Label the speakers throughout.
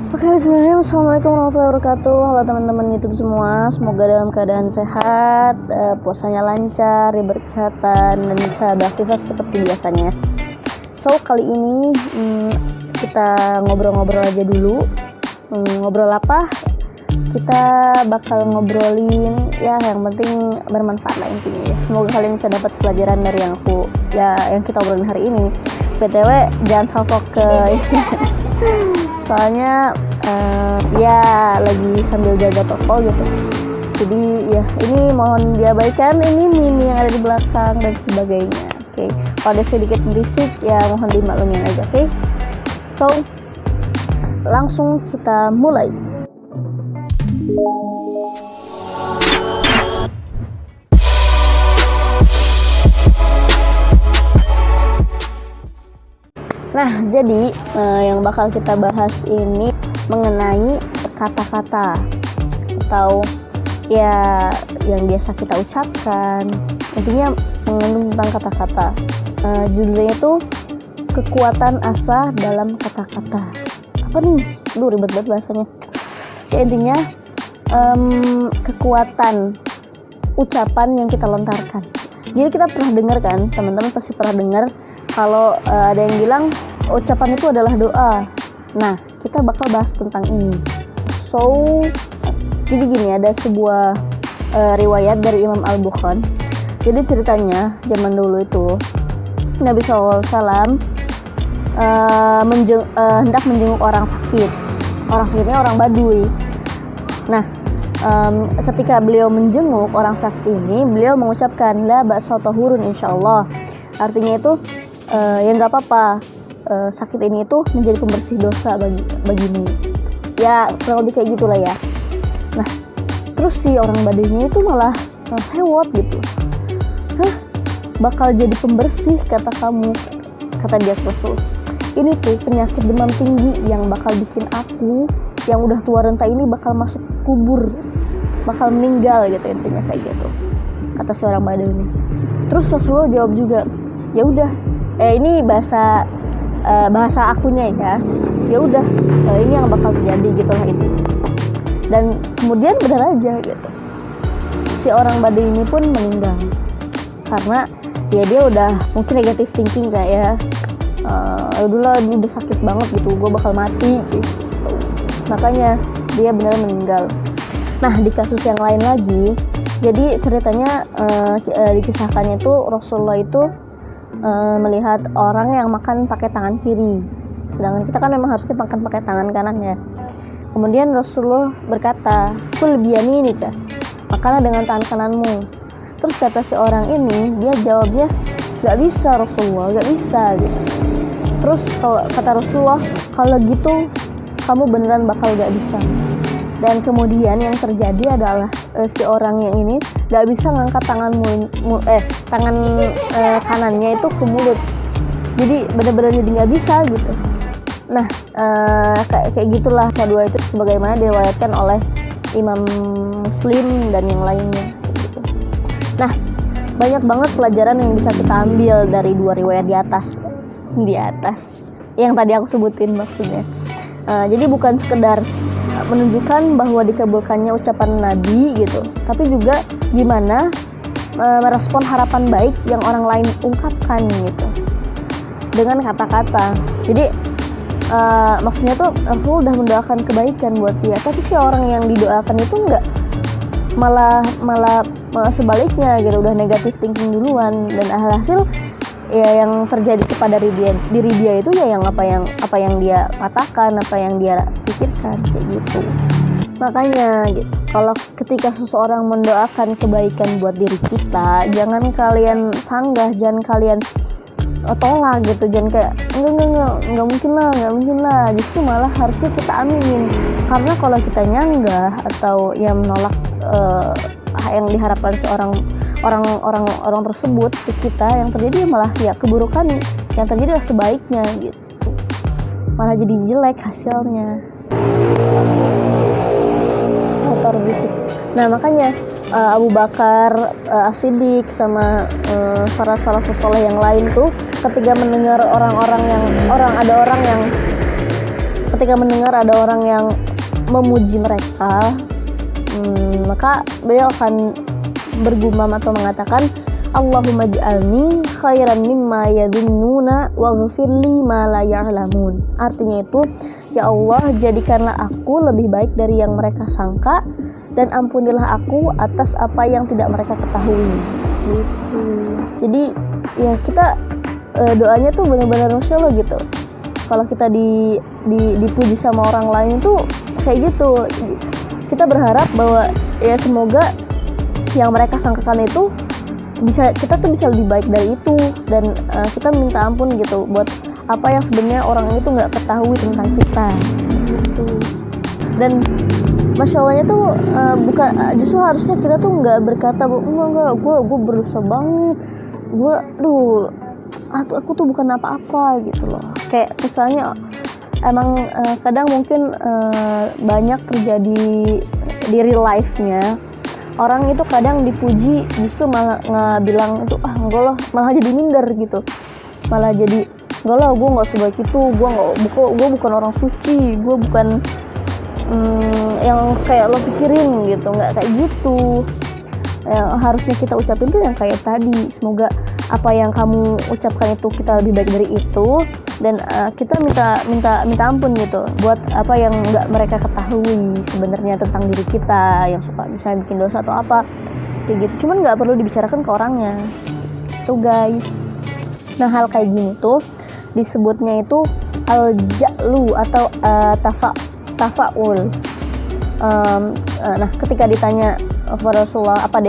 Speaker 1: Oke, bismillahirrahmanirrahim. Assalamualaikum warahmatullahi wabarakatuh. Halo teman-teman YouTube semua, semoga dalam keadaan sehat, puasanya lancar, diberi kesehatan, dan bisa beraktivitas seperti biasanya. So, kali ini kita ngobrol-ngobrol aja dulu. Ngobrol apa? Kita bakal ngobrolin ya yang penting bermanfaat lah intinya ya. Semoga kalian bisa dapat pelajaran dari yang kita obrolin hari ini. BTW jangan salfok ke soalnya ya lagi sambil jaga toko gitu, jadi ya ini mohon diabaikan, ini mini yang ada di belakang dan sebagainya. Oke. Kalau ada sedikit berisik ya mohon dimaklumin aja. Oke. So langsung kita mulai. Nah, jadi yang bakal kita bahas ini mengenai kata-kata atau ya yang biasa kita ucapkan. Intinya mengandung tentang kata-kata. Judulnya itu kekuatan asa dalam kata-kata. Apa nih? Ribet banget bahasanya. Ya intinya kekuatan ucapan yang kita lontarkan. Jadi kita pernah dengar kan, teman-teman pasti pernah dengar kalau ada yang bilang ucapan itu adalah doa. Nah, kita bakal bahas tentang ini. So, jadi gini, ada sebuah riwayat dari Imam Al-Bukhari. Jadi ceritanya zaman dulu itu Nabi SAW hendak menjenguk orang sakit. Orang sakitnya orang Baduy. Nah, ketika beliau menjenguk orang sakit ini, beliau mengucapkan la ba'sa tahurun insyaallah. Artinya itu ya nggak apa-apa, sakit ini itu menjadi pembersih dosa bagimu. Ya kurang lebih kayak gitulah ya. Nah, terus si orang Baduynya itu malah sewot gitu. Bakal jadi pembersih kata kamu, kata dia Rasul. Ini tuh penyakit demam tinggi yang bakal bikin aku yang udah tua renta ini bakal masuk kubur, bakal meninggal gitu, intinya kayak gitu kata si orang Baduy ini. Terus Rasulullah jawab juga, ya udah, ini bahasa akunya ya udah, ini yang bakal terjadi gitulah itu. Dan kemudian benar aja gitu, si orang Baduy ini pun meninggal karena ya dia udah mungkin negative thinking kayak udah sakit banget gitu, gue bakal mati gitu. Makanya dia benar meninggal. Nah, di kasus yang lain lagi, jadi ceritanya dikisahkannya itu Rasulullah itu melihat orang yang makan pakai tangan kiri, sedangkan kita kan memang harusnya makan pakai tangan kanan ya. Kemudian Rasulullah berkata, kul biyaminika, makanlah dengan tangan kananmu. Terus kata si orang ini, dia jawabnya, gak bisa Rasulullah, gak bisa gitu. Terus kalau kata Rasulullah, kalau gitu kamu beneran bakal gak bisa. Dan kemudian yang terjadi adalah si orang yang ini gak bisa ngangkat tangan kanannya itu ke mulut. Jadi benar-benar jadi gak bisa gitu. Nah, kayak gitulah dua itu sebagaimana diriwayatkan oleh Imam Muslim dan yang lainnya gitu. Nah, banyak banget pelajaran yang bisa kita ambil dari dua riwayat di atas yang tadi aku sebutin maksudnya. Jadi bukan sekedar menunjukkan bahwa dikabulkannya ucapan Nabi gitu, tapi juga gimana merespon harapan baik yang orang lain ungkapkan gitu dengan kata-kata. Jadi maksudnya tuh Rasul udah mendoakan kebaikan buat dia, tapi si orang yang didoakan itu enggak, malah sebaliknya gitu, udah negatif thinking duluan, dan hasil ya yang terjadi kepada diri dia itu ya yang apa yang dia katakan, apa yang dia pikirkan kayak gitu. Makanya gitu, kalau ketika seseorang mendoakan kebaikan buat diri kita, jangan kalian sanggah, jangan kalian tolak gitu, jangan kayak enggak mungkin lah, justru malah harusnya kita aminin. Karena kalau kita nyanggah atau yang menolak yang diharapkan seorang orang tersebut ke kita, yang terjadi malah ya keburukan, yang terjadi adalah sebaiknya gitu, malah jadi jelek hasilnya. Motor berisik. Nah makanya Abu Bakar As-Siddiq sama para salafus saleh yang lain tuh ketika mendengar ada orang yang ketika mendengar ada orang yang memuji mereka, maka beliau akan bergumam atau mengatakan, Allahumma ij'alni khairan mimma yadhunnuna waghfirli ma la ya'lamun. Artinya itu, ya Allah, jadikanlah aku lebih baik dari yang mereka sangka, dan ampunilah aku atas apa yang tidak mereka ketahui. Gitu. Jadi ya kita doanya tuh benar-benar Masya Allah gitu. Kalau kita dipuji sama orang lain tuh kayak gitu, kita berharap bahwa ya semoga yang mereka sangkakan itu kita tuh bisa lebih baik dari itu, dan kita minta ampun gitu buat apa yang sebenarnya orang ini tuh nggak ketahui tentang kita gitu. Dan Masya Allahnya tuh bukan, justru harusnya kita tuh nggak berkata enggak, gue berusaha banget, aku tuh bukan apa-apa gitu loh. Kayak misalnya emang kadang mungkin banyak terjadi di real life-nya, orang itu kadang dipuji justru malah bilang itu enggak loh, malah jadi minder gitu, malah jadi enggak lah, gue nggak sebaik itu, gue bukan orang suci, gue bukan yang kayak lo pikirin gitu, nggak kayak gitu. Yang harusnya kita ucapin tuh yang kayak tadi, semoga apa yang kamu ucapkan itu kita lebih baik dari itu, dan kita minta ampun gitu buat apa yang nggak mereka ketahui sebenarnya tentang diri kita, yang suka misalnya bikin dosa atau apa kayak gitu. Cuman nggak perlu dibicarakan ke orangnya tuh guys. Nah, hal kayak gini tuh disebutnya itu al-ja'lu atau tafa'ul. Nah, ketika ditanya kepada Rasulullah apa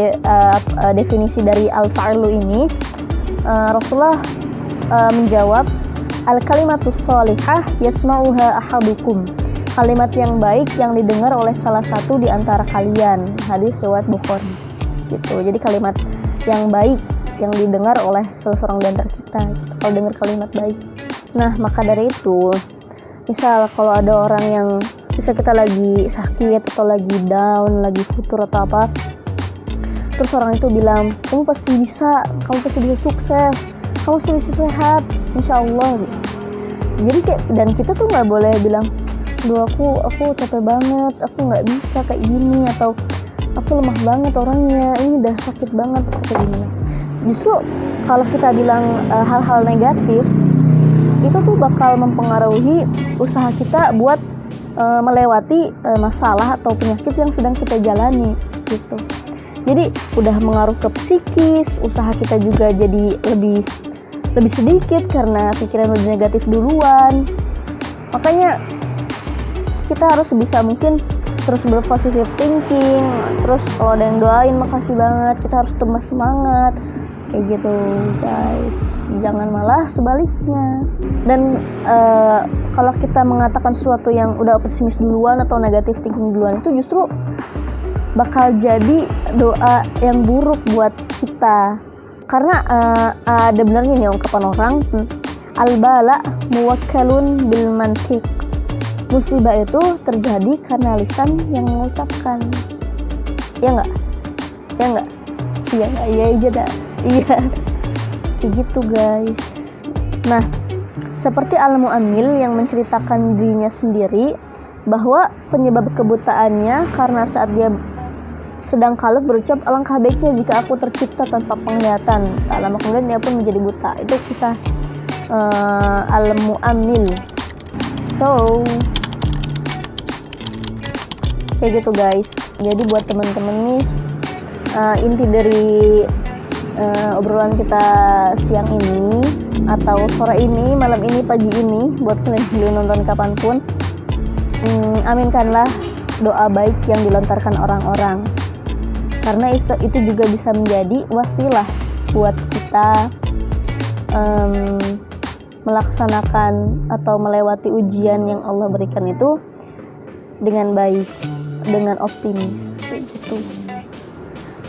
Speaker 1: definisi dari al-fa'lu ini, Rasulullah menjawab, al-kalimatus sholihah yasma'uha ahadukum. Kalimat yang baik yang didengar oleh salah satu di antara kalian. Hadis riwayat Bukhari. Gitu. Jadi kalimat yang baik yang didengar oleh salah seorang di antara kita. Gitu. Kalau dengar kalimat baik. Nah, maka dari itu, misal kalau ada orang yang bisa kita lagi sakit atau lagi down, lagi futur atau apa, terus orang itu bilang, kamu pasti bisa sukses, kamu pasti bisa sehat, insya Allah gitu. Jadi kayak, dan kita tuh nggak boleh bilang, duh aku capek banget, aku nggak bisa kayak gini, atau aku lemah banget orangnya, ini udah sakit banget atau kayak gini. Justru kalau kita bilang hal-hal negatif, itu tuh bakal mempengaruhi usaha kita buat melewati masalah atau penyakit yang sedang kita jalani gitu. Jadi udah mengaruh ke psikis, usaha kita juga jadi lebih sedikit karena pikiran udah negatif duluan. Makanya kita harus sebisa mungkin terus berpositive thinking, terus kalau ada yang doain makasih banget, kita harus tambah semangat kayak gitu guys, jangan malah sebaliknya. Dan kalau kita mengatakan sesuatu yang udah pesimis duluan atau negatif thinking duluan, itu justru bakal jadi doa yang buruk buat kita. Karena ada benarnya nih ungkapan orang, al-bala muwakkalun bil mantiq. Musibah itu terjadi karena lisan yang mengucapkan. Ya enggak? Iya aja dah. Iya. Kayak gitu guys. Nah, seperti Al-Mu'ammil yang menceritakan dirinya sendiri bahwa penyebab kebutaannya karena saat dia sedang kalut berucap, alangkah baiknya jika aku tercipta tanpa penglihatan. Tak lama kemudian dia pun menjadi buta. Itu kisah Al-Mu'ammil. So, kayak gitu guys. Jadi buat teman-teman nih, inti dari obrolan kita siang ini atau sore ini, malam ini, pagi ini, buat kalian yang nonton kapanpun, aminkanlah doa baik yang dilontarkan orang-orang, karena itu juga bisa menjadi wasilah buat kita melaksanakan atau melewati ujian yang Allah berikan itu dengan baik, dengan optimis gitu.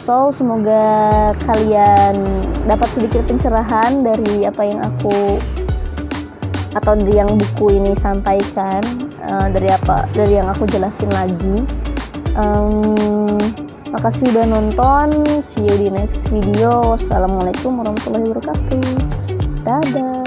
Speaker 1: So, semoga kalian dapat sedikit pencerahan dari apa yang aku atau dari yang buku ini sampaikan, dari yang aku jelasin lagi. Makasih udah nonton. See you di next video. Wassalamualaikum warahmatullahi wabarakatuh. Dadah.